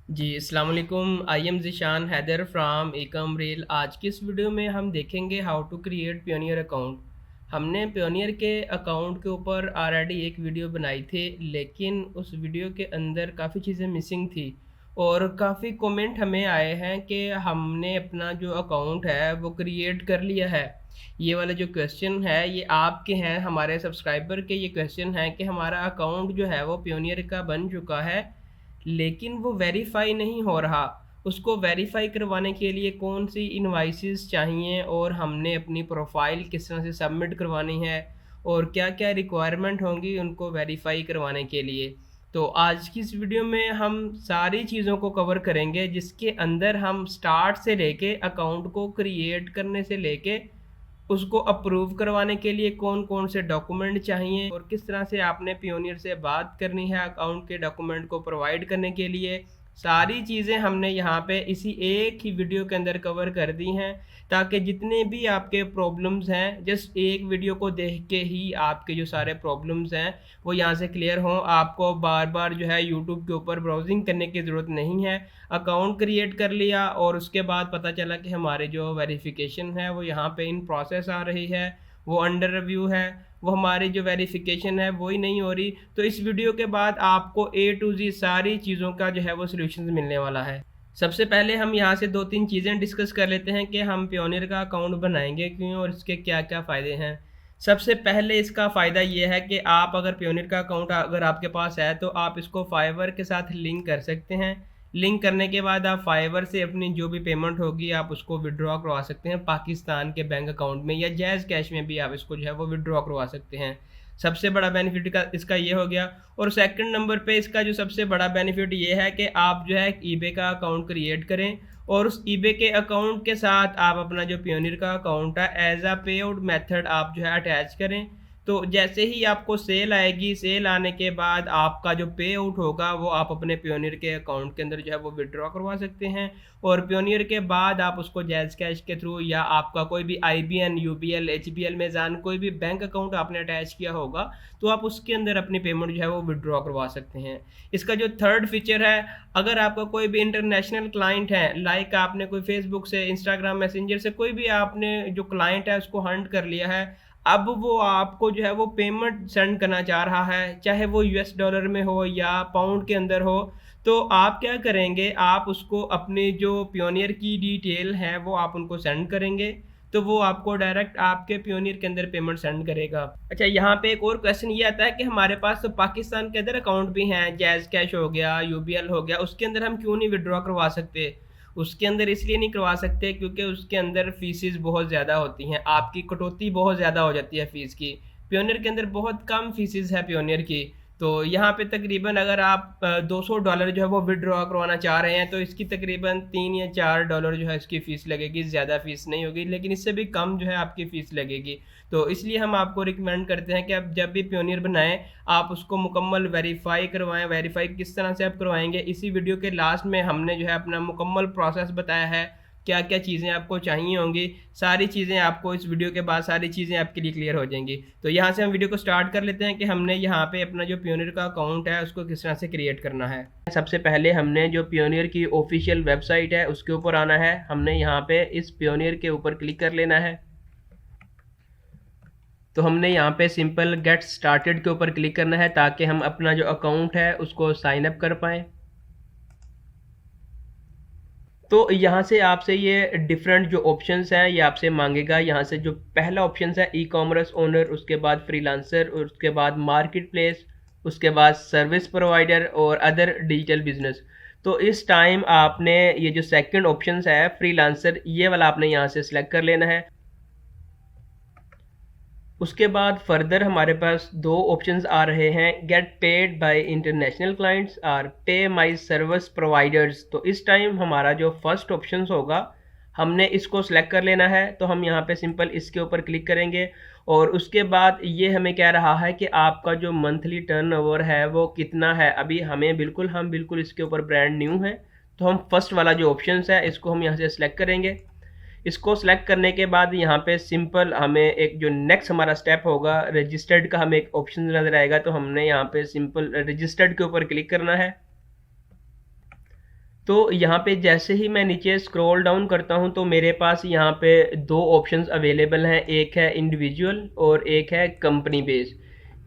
जी, अस्सलाम वालेकुम। I am Zeeshan Haider from एकम रेल। आज की इस वीडियो में हम देखेंगे how to create Pioneer account. हमने पियोनियर के अकाउंट के ऊपर ऑलरेडी एक वीडियो बनाई थी, लेकिन उस वीडियो के अंदर काफ़ी चीज़ें मिसिंग थी और काफ़ी कमेंट हमें आए हैं कि हमने अपना जो अकाउंट है वो क्रिएट कर लिया है। ये वाला जो क्वेश्चन है ये आपके हैं, हमारे सब्सक्राइबर के ये क्वेश्चन है कि हमारा अकाउंट जो है वो पियोनियर का बन चुका है, लेकिन वो वेरीफ़ाई नहीं हो रहा। उसको वेरीफ़ाई करवाने के लिए कौन-सी इनवॉइसेस चाहिए और हमने अपनी प्रोफ़ाइल किस तरह से सबमिट करवानी है और क्या-क्या रिक्वायरमेंट होंगी उनको वेरीफ़ाई करवाने के लिए। तो आज की इस वीडियो में हम सारी चीज़ों को कवर करेंगे, जिसके अंदर हम स्टार्ट से लेके अकाउंट को क्रिएट करने से लेके उसको अप्रूव करवाने के लिए कौन-कौन से डॉक्यूमेंट चाहिए और किस तरह से आपने पियोनियर से बात करनी है अकाउंट के डॉक्यूमेंट को प्रोवाइड करने के लिए। सारी चीज़ें हमने यहाँ पे इसी एक ही वीडियो के अंदर कवर कर दी हैं, ताकि जितने भी आपके प्रॉब्लम्स हैं, जस्ट एक वीडियो को देख के ही आपके जो सारे प्रॉब्लम्स हैं वो यहाँ से क्लियर हों। आपको बार-बार जो है यूट्यूब के ऊपर ब्राउज़िंग करने की ज़रूरत नहीं है। अकाउंट क्रिएट कर लिया और उसके बाद पता चला कि हमारे जो वेरिफिकेशन है वो यहाँ पे इन प्रोसेस आ रही है, वो अंडर रिव्यू है, वो हमारी जो वेरिफिकेशन है वही नहीं हो रही। तो इस वीडियो के बाद आपको ए टू ज़ेड सारी चीज़ों का जो है वो सॉल्यूशंस मिलने वाला है। सबसे पहले हम यहाँ से 2-3 चीज़ें डिस्कस कर लेते हैं कि हम पियोनियर का अकाउंट बनाएँगे क्यों और इसके क्या-क्या फ़ायदे हैं। सबसे पहले इसका फ़ायदा ये है कि आप अगर पियोनियर का अकाउंट अगर आपके पास है तो आप इसको फाइवर के साथ लिंक कर सकते हैं। लिंक करने के बाद आप फाइवर से अपनी जो भी पेमेंट होगी आप उसको विथड्रॉ करवा सकते हैं पाकिस्तान के बैंक अकाउंट में, या जैज़ कैश में भी आप इसको जो है वो विथड्रॉ करवा सकते हैं। सबसे बड़ा बेनिफिट का इसका ये हो गया। और सेकंड नंबर पे इसका जो सबसे बड़ा बेनिफिट ये है कि आप जो है ईबे का अकाउंट क्रिएट करें और उस ईबे के अकाउंट के साथ आप अपना जो पियोनियर का अकाउंट है एज अ पे आउट मेथड आप जो है अटैच करें। तो जैसे ही आपको सेल आएगी, सेल आने के बाद आपका जो पे आउट होगा वो आप अपने पियोनियर के अकाउंट के अंदर जो है वो विथड्रॉ करवा सकते हैं। और पियोनियर के बाद आप उसको जैज़ कैश के थ्रू या आपका कोई भी आईबीएन, यूबीएल, एचबीएल, मेज़ान कोई भी बैंक अकाउंट आपने अटैच किया होगा, तो आप उसके अंदर अपनी पेमेंट जो है वो विथड्रॉ करवा सकते हैं। इसका जो थर्ड फीचर है, अगर आपका कोई भी इंटरनेशनल क्लाइंट है, लाइक आपने कोई फेसबुक से, इंस्टाग्राम मैसेंजर से कोई भी आपने जो क्लाइंट है उसको हंट कर लिया है, अब वो आपको जो है वो पेमेंट सेंड करना चाह रहा है, चाहे वो यूएस डॉलर में हो या पाउंड के अंदर हो, तो आप क्या करेंगे, आप उसको अपनी जो पियोनियर की डिटेल है वो आप उनको सेंड करेंगे, तो वो आपको डायरेक्ट आपके पियोनियर के अंदर पेमेंट सेंड करेगा। अच्छा, यहाँ पे एक और क्वेश्चन ये आता है कि हमारे पास तो पाकिस्तान के अंदर अकाउंट भी हैं, जैज़ कैश हो गया, यूबीएल हो गया, उसके अंदर हम क्यों नहीं विथड्रॉ करवा सकते? उसके अंदर इसलिए नहीं करवा सकते क्योंकि उसके अंदर फीसेस बहुत ज़्यादा होती हैं, आपकी कटौती बहुत ज़्यादा हो जाती है फ़ीस की। पियोनियर के अंदर बहुत कम फीसेस है पियोनियर की। तो यहाँ पे तकरीबन अगर आप $200 जो है वो विथड्रॉ करवाना चाह रहे हैं, तो इसकी तकरीबन 3 या $4 जो है इसकी फ़ीस लगेगी, ज़्यादा फ़ीस नहीं होगी, लेकिन इससे भी कम जो है आपकी फ़ीस लगेगी। तो इसलिए हम आपको रिकमेंड करते हैं कि आप जब भी पियोनियर बनाएँ, आप उसको मुकम्मल वेरीफ़ाई करवाएँ। वेरीफ़ाई किस तरह से आप करवाएँगे, इसी वीडियो के लास्ट में हमने जो है अपना मुकम्मल प्रोसेस बताया है, क्या-क्या चीज़ें आपको चाहिए होंगी। सारी चीज़ें आपको इस वीडियो के बाद सारी चीज़ें आपके लिए क्लियर हो जाएँगी। तो यहाँ से हम वीडियो को स्टार्ट कर लेते हैं कि हमने यहाँ पे अपना जो पियोनियर का अकाउंट है उसको किस तरह से क्रिएट करना है। सबसे पहले हमने जो पियोनियर की ऑफ़िशियल वेबसाइट है उसके ऊपर आना है। हमने यहाँ पे इस पियोनियर के ऊपर क्लिक कर लेना है। तो हमने यहाँ पे सिंपल गेट स्टार्टेड के ऊपर क्लिक करना है ताकि हम अपना जो अकाउंट है उसको साइन अप कर पाएँ। तो यहाँ से आपसे ये डिफरेंट जो ऑप्शंस हैं ये आपसे मांगेगा। यहाँ से जो पहला ऑप्शन है ई कॉमर्स ओनर, उसके बाद फ्रीलांसर, उसके बाद मार्केट प्लेस, उसके बाद सर्विस प्रोवाइडर और अदर डिजिटल बिजनेस। तो इस टाइम आपने ये जो सेकंड ऑप्शन है फ्रीलांसर, ये वाला आपने यहाँ से सिलेक्ट कर लेना है। उसके बाद फर्दर हमारे पास दो ऑप्शंस आ रहे हैं, get paid by international clients और पे माय सर्विस प्रोवाइडर्स। तो इस टाइम हमारा जो फर्स्ट ऑप्शन होगा हमने इसको सेलेक्ट कर लेना है। तो हम यहाँ पे सिंपल इसके ऊपर क्लिक करेंगे और उसके बाद ये हमें कह रहा है कि आपका जो मंथली टर्नओवर है वो कितना है। अभी हम बिल्कुल इसके ऊपर ब्रांड न्यू हैं, तो हम फर्स्ट वाला जो ऑप्शन है इसको हम यहाँ से सिलेक्ट करेंगे। इसको सेलेक्ट करने के बाद यहाँ पे सिंपल हमें एक जो नेक्स्ट हमारा स्टेप होगा रजिस्टर्ड का, हमें एक ऑप्शन नज़र आएगा, तो हमने यहाँ पे सिंपल रजिस्टर्ड के ऊपर क्लिक करना है। तो यहाँ पे जैसे ही मैं नीचे स्क्रॉल डाउन करता हूँ तो मेरे पास यहाँ पे दो ऑप्शंस अवेलेबल हैं, एक है इंडिविजुअल और एक है कंपनी बेस।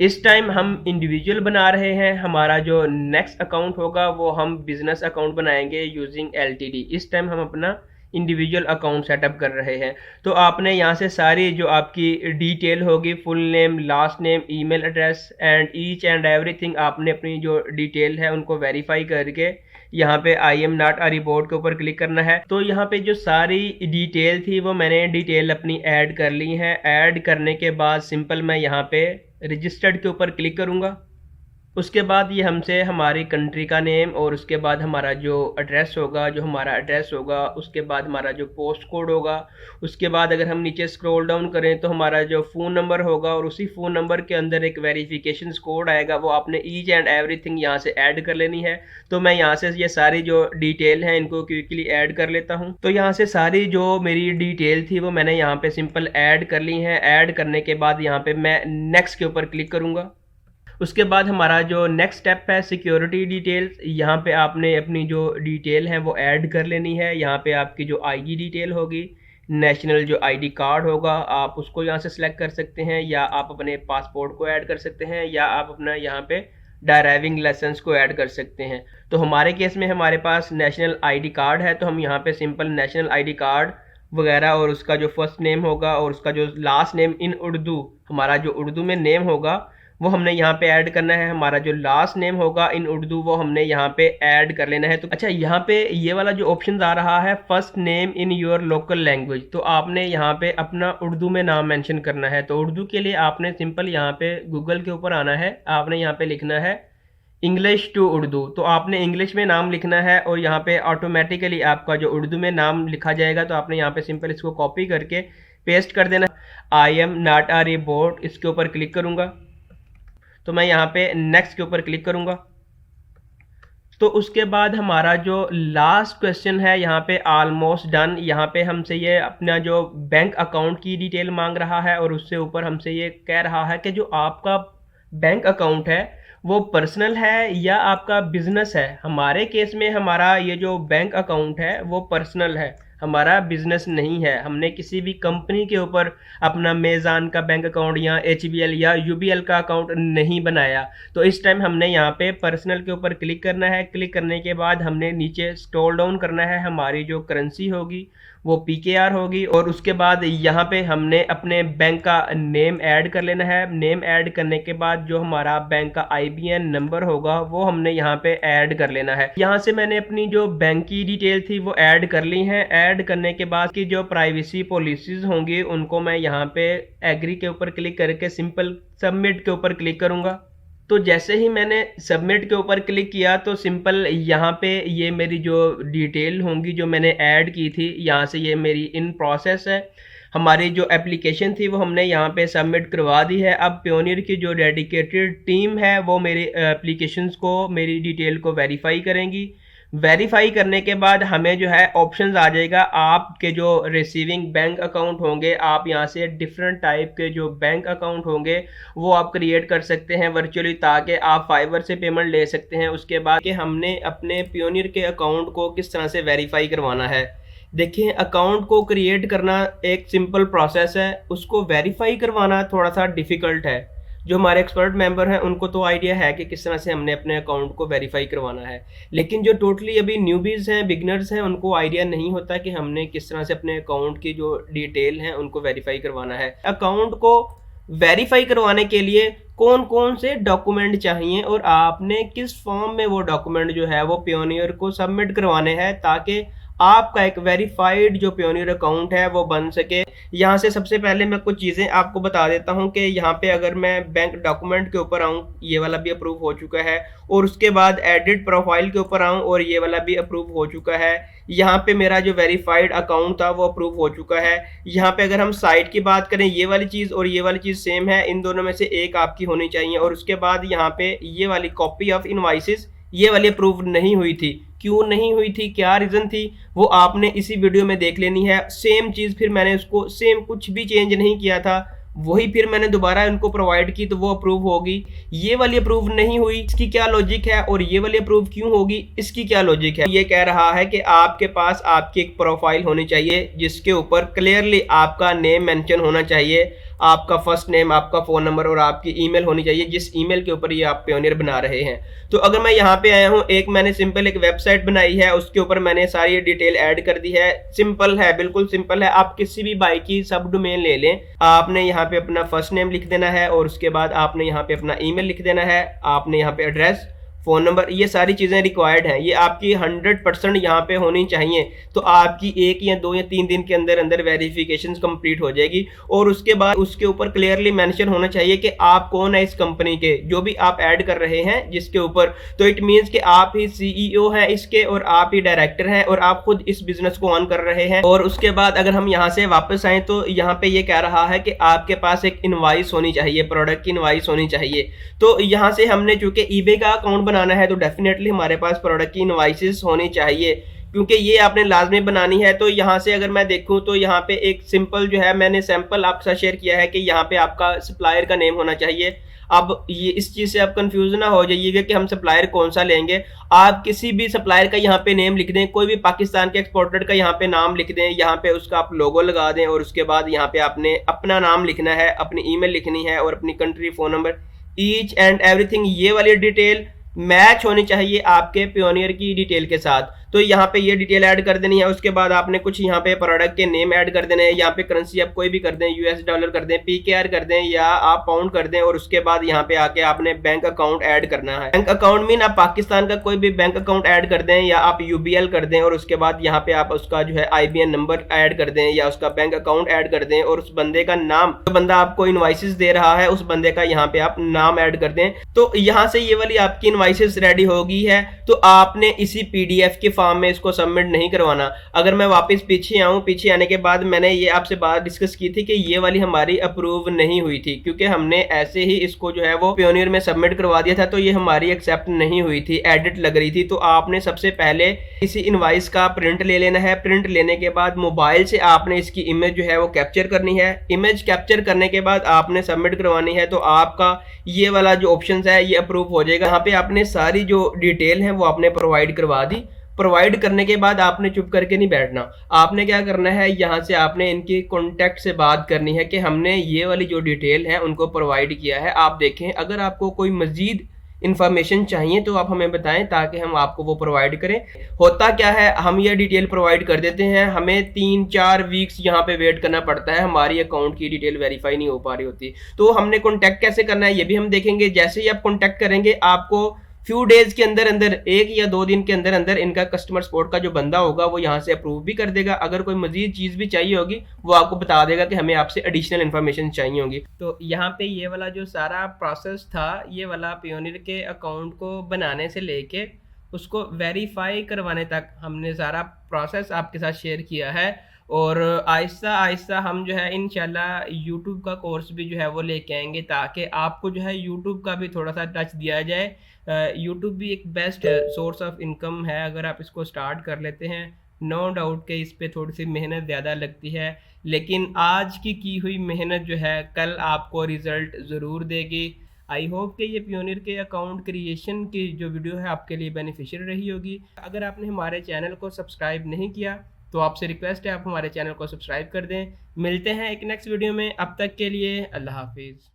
इस टाइम हम इंडिविजुअल बना रहे हैं, हमारा जो नेक्स्ट अकाउंट होगा वो हम बिजनेस अकाउंट बनाएंगे यूजिंग एलटीडी। इस टाइम हम अपना इंडिविजुअल अकाउंट सेटअप कर रहे हैं। तो आपने यहाँ से सारी जो आपकी डिटेल होगी, full name, last name, email address and each and everything, आपने अपनी जो डिटेल है उनको वेरीफाई करके यहाँ पे I am not a report के ऊपर क्लिक करना है। तो यहाँ पे जो सारी डिटेल थी वो मैंने डिटेल अपनी ऐड कर ली है। ऐड करने के बाद सिंपल मैं यहाँ पे रजिस्टर्ड के ऊपर क्लिक करूँगा। उसके बाद ये हमसे हमारी कंट्री का नेम और उसके बाद हमारा जो एड्रेस होगा, जो हमारा एड्रेस होगा, उसके बाद हमारा जो पोस्ट कोड होगा, उसके बाद अगर हम नीचे स्क्रॉल डाउन करें तो हमारा जो फ़ोन नंबर होगा और उसी फ़ोन नंबर के अंदर एक वेरिफिकेशन कोड आएगा, वो आपने ईच एंड एवरीथिंग यहाँ से ऐड कर लेनी है। तो मैं यहाँ से ये सारी जो डिटेल हैं इनको क्विकली ऐड कर लेता हूँ। तो यहाँ से सारी जो मेरी डिटेल थी वो मैंने यहाँ पे सिंपल ऐड कर ली है। ऐड करने के बाद यहाँ पे मैं नेक्स्ट के ऊपर क्लिक करूँगा। उसके बाद हमारा जो नेक्स्ट स्टेप है सिक्योरिटी डिटेल्स, यहाँ पे आपने अपनी जो डिटेल है वो ऐड कर लेनी है। यहाँ पे आपकी जो आईडी डिटेल होगी, नेशनल जो आईडी कार्ड होगा, आप उसको यहाँ से सिलेक्ट कर सकते हैं, या आप अपने पासपोर्ट को ऐड कर सकते हैं, या आप अपना यहाँ पे ड्राइविंग लाइसेंस को ऐड कर सकते हैं। तो हमारे केस में हमारे पास नेशनल आईडी कार्ड है, तो हम यहाँ पे सिंपल नेशनल आईडी कार्ड वगैरह और उसका जो फर्स्ट नेम होगा और उसका जो लास्ट नेम इन उर्दू, हमारा जो उर्दू में नेम होगा वो हमने यहाँ पे ऐड करना है। हमारा जो लास्ट नेम होगा इन उर्दू वो हमने यहाँ पे ऐड कर लेना है। तो अच्छा, यहाँ पे ये वाला जो ऑप्शन आ रहा है first name in your local language, तो आपने यहाँ पे अपना उर्दू में नाम मेंशन करना है। तो उर्दू के लिए आपने सिंपल यहाँ पे गूगल के ऊपर आना है, आपने यहाँ पे लिखना है इंग्लिश टू उर्दू। तो आपने इंग्लिश में नाम लिखना है और यहाँ पे ऑटोमेटिकली आपका जो उर्दू में नाम लिखा जाएगा। तो आपने यहाँ पे सिंपल इसको कॉपी करके पेस्ट कर देना। I am not a robot, इसके ऊपर क्लिक करूँगा। तो मैं यहाँ पे नेक्स्ट के ऊपर क्लिक करूँगा। तो उसके बाद हमारा जो लास्ट क्वेश्चन है यहाँ पे ऑलमोस्ट डन। यहाँ पे हमसे ये अपना जो बैंक अकाउंट की डिटेल मांग रहा है और उससे ऊपर हमसे ये कह रहा है कि जो आपका बैंक अकाउंट है वो पर्सनल है या आपका बिजनेस है। हमारे केस में हमारा ये जो बैंक अकाउंट है वो पर्सनल है, हमारा बिजनेस नहीं है। हमने किसी भी कंपनी के ऊपर अपना मेज़ान का बैंक अकाउंट या HBL या UBL का अकाउंट नहीं बनाया। तो इस टाइम हमने यहाँ पे पर्सनल के ऊपर क्लिक करना है। क्लिक करने के बाद हमने नीचे स्क्रॉल डाउन करना है। हमारी जो करेंसी होगी वो PKR होगी और उसके बाद यहाँ पे हमने अपने बैंक का नेम ऐड कर लेना है। नेम ऐड करने के बाद जो हमारा बैंक का IBN नंबर होगा वो हमने यहाँ पे ऐड कर लेना है। यहाँ से मैंने अपनी जो बैंक की डिटेल थी वो ऐड कर ली है। ऐड करने के बाद की जो प्राइवेसी पॉलिसीज होंगी उनको मैं यहाँ पे एग्री के ऊपर क्लिक करके सिंपल सबमिट के ऊपर क्लिक करूँगा। तो जैसे ही मैंने सबमिट के ऊपर क्लिक किया तो सिंपल यहाँ पे ये मेरी जो डिटेल होंगी जो मैंने ऐड की थी, यहाँ से ये मेरी इन प्रोसेस है। हमारी जो एप्लीकेशन थी वो हमने यहाँ पे सबमिट करवा दी है। अब प्योनियर की जो डेडिकेटेड टीम है वो मेरी एप्लीकेशंस को, मेरी डिटेल को वेरीफाई करेंगी। वेरीफाई करने के बाद हमें जो है ऑप्शंस आ जाएगा। आपके जो रिसीविंग बैंक अकाउंट होंगे, आप यहाँ से डिफरेंट टाइप के जो बैंक अकाउंट होंगे वो आप क्रिएट कर सकते हैं वर्चुअली, ताकि आप फाइवर से पेमेंट ले सकते हैं। उसके बाद कि हमने अपने प्योनियर के अकाउंट को किस तरह से वेरीफाई करवाना है। देखिए, अकाउंट को क्रिएट करना एक सिंपल प्रोसेस है, उसको वेरीफाई करवाना थोड़ा सा डिफ़िकल्ट है। जो हमारे एक्सपर्ट मेंबर हैं उनको तो आइडिया है कि किस तरह से हमने अपने अकाउंट को वेरीफाई करवाना है, लेकिन जो टोटली अभी न्यूबीज़ हैं, बिगनर्स हैं, उनको आइडिया नहीं होता कि हमने किस तरह से अपने अकाउंट की जो डिटेल हैं उनको वेरीफाई करवाना है। अकाउंट को वेरीफाई करवाने के लिए कौन कौन से डॉक्यूमेंट चाहिए और आपने किस फॉर्म में वो डॉक्यूमेंट जो है वो प्योनियर को सबमिट करवाने हैं, ताकि आपका एक वेरीफाइड जो प्योनियर अकाउंट है वो बन सके। यहाँ से सबसे पहले मैं कुछ चीज़ें आपको बता देता हूँ कि यहाँ पे अगर मैं बैंक डॉक्यूमेंट के ऊपर आऊँ, ये वाला भी अप्रूव हो चुका है, और उसके बाद एडिट प्रोफाइल के ऊपर आऊँ और ये वाला भी अप्रूव हो चुका है। यहाँ पे मेरा जो वेरीफाइड अकाउंट था वो अप्रूव हो चुका है। यहाँ पे अगर हम साइट की बात करें, ये वाली चीज़ और ये वाली चीज़ सेम है, इन दोनों में से एक आपकी होनी चाहिए। और उसके बाद यहाँ पे ये वाली कॉपी ऑफ इनवॉइसेस, ये वाली अप्रूव नहीं हुई थी। क्यों नहीं हुई थी, क्या रीज़न थी, वो आपने इसी वीडियो में देख लेनी है। सेम चीज़ फिर मैंने उसको सेम कुछ भी चेंज नहीं किया था, वही फिर मैंने दोबारा उनको प्रोवाइड की तो वो अप्रूव होगी। ये वाली अप्रूव नहीं हुई, इसकी क्या लॉजिक है, और ये वाली अप्रूव क्यों होगी, इसकी क्या लॉजिक है। ये कह रहा है कि आपके पास आपकी एक प्रोफाइल होनी चाहिए जिसके ऊपर क्लियरली आपका नेम मेंशन होना चाहिए, आपका फर्स्ट नेम, आपका फ़ोन नंबर और आपकी ईमेल होनी चाहिए जिस ईमेल के ऊपर ये आप पेयोनियर बना रहे हैं। तो अगर मैं यहाँ पे आया हूँ, मैंने सिंपल एक वेबसाइट बनाई है, उसके ऊपर मैंने सारी डिटेल ऐड कर दी है। सिंपल है, बिल्कुल सिंपल है। आप किसी भी बाइक की सब डोमेन ले लें, आपने यहाँ पे अपना फर्स्ट नेम लिख देना है और उसके बाद आपने यहाँ पे अपना ईमेल लिख देना है, आपने यहाँ पे एड्रेस, फ़ोन नंबर, ये सारी चीज़ें रिक्वायर्ड हैं। ये आपकी 100% यहाँ पे होनी चाहिए। तो आपकी 1 या 2 या 3 दिन के अंदर अंदर वेरिफिकेशन कंप्लीट हो जाएगी। और उसके बाद उसके ऊपर क्लियरली मेंशन होना चाहिए कि आप कौन है इस कंपनी के, जो भी आप ऐड कर रहे हैं जिसके ऊपर। तो इट मीन्स कि आप ही सीईओ हैं इसके और आप ही डायरेक्टर हैं और आप खुद इस बिजनेस को ऑन कर रहे हैं। और उसके बाद अगर हम यहाँ से वापस आए तो यहाँ पे ये कह रहा है कि आपके पास एक इनवाइस होनी चाहिए, प्रोडक्ट की इनवाइस होनी चाहिए। तो यहाँ से हमने चूंकि ईबे का अकाउंट बनाना है तो डेफिनेटली हमारे पास प्रोडक्ट की इनवाइसेस होनी चाहिए, क्योंकि ये आपने लाजमी बनानी है। तो यहाँ से अगर मैं देखूँ तो यहाँ पे एक सिंपल जो है मैंने सैंपल आपके साथ शेयर किया है कि यहाँ पे आपका सप्लायर का नेम होना चाहिए। अब ये इस चीज़ से आप कंफ्यूज ना हो जाइएगा कि हम सप्लायर कौन सा लेंगे। आप किसी भी सप्लायर का यहाँ पे नेम लिख दें, कोई भी पाकिस्तान के एक्सपोर्टर का यहाँ पे नाम लिख दें, यहाँ पे उसका आप लोगो लगा दें और उसके बाद यहाँ पे आपने अपना नाम लिखना है, अपनी ईमेल लिखनी है और अपनी country, phone number, each and everything, ये वाली डिटेल मैच होनी चाहिए आपके पेयोनियर की डिटेल के साथ। तो यहाँ पे ये डिटेल ऐड कर देनी है। उसके बाद आपने कुछ यहाँ पे प्रोडक्ट के नेम ऐड कर देने हैं। यहाँ पे करेंसी आप कोई भी कर दें, यूएस डॉलर कर दें, पीकेआर कर दें या आप पाउंड कर दें। और उसके बाद यहाँ पे आके आपने बैंक अकाउंट ऐड करना है। बैंक अकाउंट मीन आप पाकिस्तान का कोई भी बैंक अकाउंट ऐड कर दें या आप यूबीएल कर दें। और उसके बाद यहाँ पे आप उसका जो है आईबीएन नंबर ऐड कर दें या उसका बैंक अकाउंट ऐड कर दें। और उस बंदे का नाम, जो बंदा आपको इनवाइसेस दे रहा है उस बंदे का यहाँ पे आप नाम ऐड कर दें। तो यहाँ से ये वाली आपकी इनवाइसेस रेडी हो गई है। तो आपने इसी पीडीएफ के फॉर्म में इसको सबमिट नहीं करवाना। अगर मैं वापस पीछे आऊं, पीछे आने के बाद मैंने ये आपसे बात डिस्कस की थी कि ये वाली हमारी अप्रूव नहीं हुई थी, क्योंकि हमने ऐसे ही इसको जो है वो पेयोनियर में सबमिट करवा दिया था। तो ये हमारी एक्सेप्ट नहीं हुई थी, एडिट लग रही थी। तो आपने सबसे पहले इसी इनवाइस का प्रिंट ले लेना है। प्रिंट लेने के बाद मोबाइल से आपने इसकी इमेज जो है वो कैप्चर करनी है। इमेज कैप्चर करने के बाद आपने सबमिट करवानी है। तो आपका ये वाला जो ऑप्शन है ये अप्रूव हो जाएगा। यहाँ पे आपने सारी जो डिटेल है वो आपने प्रोवाइड करवा दी। प्रोवाइड करने के बाद आपने चुप करके नहीं बैठना, आपने क्या करना है, यहाँ से आपने इनके कॉन्टैक्ट से बात करनी है कि हमने ये वाली जो डिटेल है उनको प्रोवाइड किया है। आप देखें, अगर आपको कोई मजीद इन्फॉर्मेशन चाहिए तो आप हमें बताएं ताकि हम आपको वो प्रोवाइड करें। होता क्या है, हम ये डिटेल प्रोवाइड कर देते हैं, हमें 3-4 वीक्स यहाँ पे वेट करना पड़ता है, हमारी अकाउंट की डिटेल वेरीफाई नहीं हो पा रही होती। तो हमने कॉन्टैक्ट कैसे करना है ये भी हम देखेंगे। जैसे ही आप कॉन्टैक्ट करेंगे, आपको फ्यू डेज के अंदर अंदर, 1 या 2 दिन के अंदर अंदर इनका कस्टमर सपोर्ट का जो बंदा होगा वो यहाँ से अप्रूव भी कर देगा। अगर कोई मजीद चीज़ भी चाहिए होगी वो आपको बता देगा कि हमें आपसे एडिशनल इन्फॉर्मेशन चाहिए होगी। तो यहाँ पे ये वाला जो सारा प्रोसेस था, ये वाला पेयोनियर के अकाउंट को बनाने से लेके उसको वेरीफाई करवाने तक हमने सारा प्रोसेस आपके साथ शेयर किया है। और आहिस्ता आहिस्ता हम जो है इंशाल्लाह यूट्यूब का कोर्स भी जो है वो लेके आएंगे, ताकि आपको जो है यूट्यूब का भी थोड़ा सा टच दिया जाए। यूट्यूब भी एक बेस्ट सोर्स ऑफ इनकम है अगर आप इसको स्टार्ट कर लेते हैं। नो डाउट कि इस पे थोड़ी सी मेहनत ज़्यादा लगती है, लेकिन आज की हुई मेहनत जो है कल आपको रिज़ल्ट ज़रूर देगी। आई होप कि ये पेयोनियर के अकाउंट क्रिएशन की जो वीडियो है आपके लिए बेनिफिशियल रही होगी। अगर आपने हमारे चैनल को सब्सक्राइब नहीं किया तो आपसे रिक्वेस्ट है आप हमारे चैनल को सब्सक्राइब कर दें। मिलते हैं एक नेक्स्ट वीडियो में, अब तक के लिए अल्लाह हाफिज़।